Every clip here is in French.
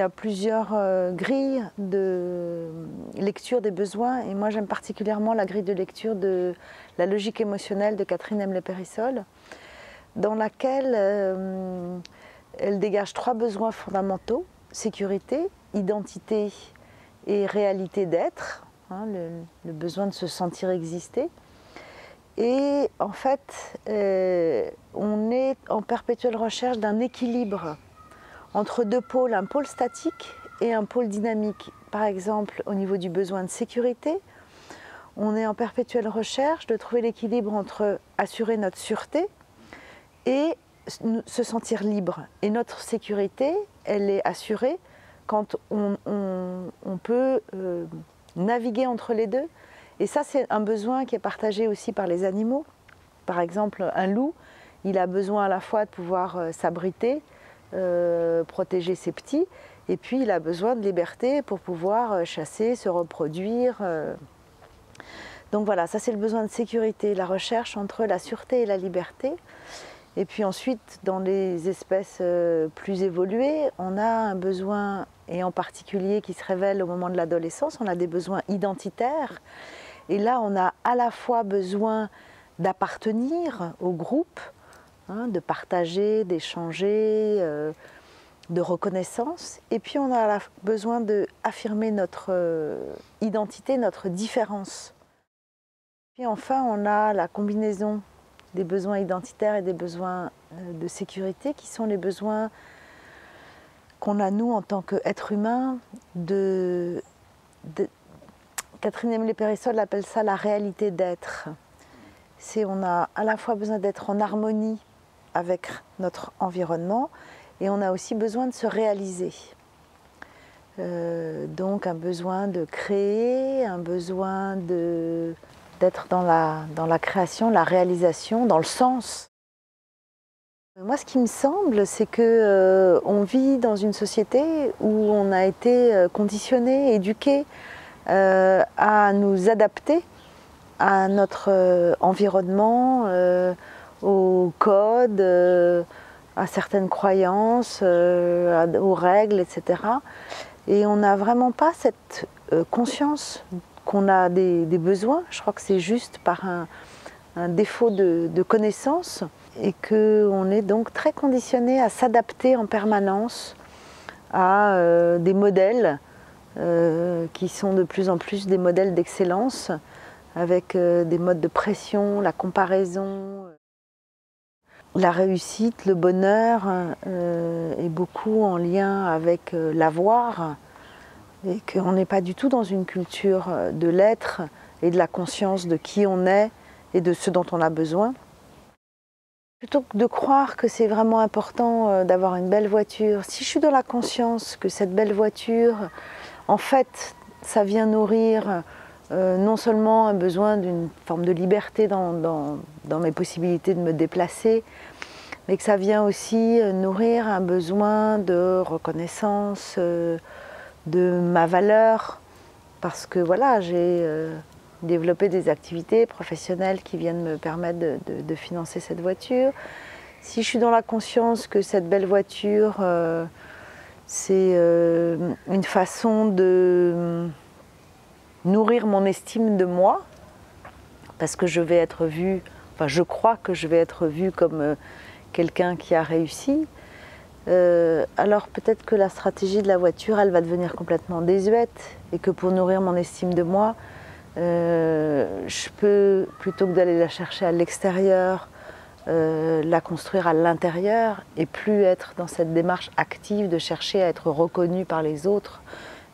a plusieurs grilles de lecture des besoins et moi j'aime particulièrement la grille de lecture de la logique émotionnelle de Catherine Emle-Périssol, dans laquelle elle dégage 3 besoins fondamentaux: sécurité, identité et réalité d'être, hein, le besoin de se sentir exister. Et en fait, on est en perpétuelle recherche d'un équilibre entre 2 pôles, un pôle statique et un pôle dynamique. Par exemple, au niveau du besoin de sécurité, on est en perpétuelle recherche de trouver l'équilibre entre assurer notre sûreté et se sentir libre. Et notre sécurité, elle est assurée quand on peut naviguer entre les deux. Et ça, c'est un besoin qui est partagé aussi par les animaux. Par exemple, un loup, il a besoin à la fois de pouvoir s'abriter, protéger ses petits, et puis il a besoin de liberté pour pouvoir chasser, se reproduire. Donc voilà, ça c'est le besoin de sécurité, la recherche entre la sûreté et la liberté. Et puis ensuite, dans les espèces plus évoluées, on a un besoin, et en particulier qui se révèle au moment de l'adolescence, on a des besoins identitaires. Et là, on a à la fois besoin d'appartenir au groupe, hein, de partager, d'échanger, de reconnaissance. Et puis on a besoin d'affirmer notre identité, notre différence. Puis enfin, on a la combinaison des besoins identitaires et des besoins de sécurité, qui sont les besoins qu'on a nous en tant qu'êtres humains. Catherine Emle-Périssol appelle ça la réalité d'être. On a à la fois besoin d'être en harmonie avec notre environnement et on a aussi besoin de se réaliser. Donc un besoin de créer, un besoin d'être dans la création, la réalisation, dans le sens. Moi, ce qui me semble, c'est qu'on vit dans une société où on a été conditionné, éduqué à nous adapter à notre environnement, aux codes, à certaines croyances, aux règles, etc. Et on n'a vraiment pas cette conscience qu'on a des besoins. Je crois que c'est juste par un défaut de connaissance et qu'on est donc très conditionné à s'adapter en permanence à des modèles qui sont de plus en plus des modèles d'excellence, avec des modes de pression, la comparaison. La réussite, le bonheur est beaucoup en lien avec l'avoir, et qu'on n'est pas du tout dans une culture de l'être et de la conscience de qui on est et de ce dont on a besoin. Plutôt que de croire que c'est vraiment important d'avoir une belle voiture, si je suis dans la conscience que cette belle voiture, en fait, ça vient nourrir non seulement un besoin d'une forme de liberté dans mes possibilités de me déplacer, mais que ça vient aussi nourrir un besoin de reconnaissance de ma valeur, parce que voilà, j'ai développé des activités professionnelles qui viennent me permettre de financer cette voiture. Si je suis dans la conscience que cette belle voiture, c'est une façon de nourrir mon estime de moi, parce que je vais être vue, enfin je crois que je vais être vue comme quelqu'un qui a réussi, alors peut-être que la stratégie de la voiture, elle va devenir complètement désuète, et que pour nourrir mon estime de moi, je peux, plutôt que d'aller la chercher à l'extérieur, la construire à l'intérieur, et plus être dans cette démarche active de chercher à être reconnue par les autres,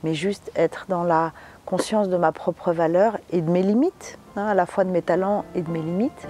mais juste être dans la conscience de ma propre valeur et de mes limites, hein, à la fois de mes talents et de mes limites.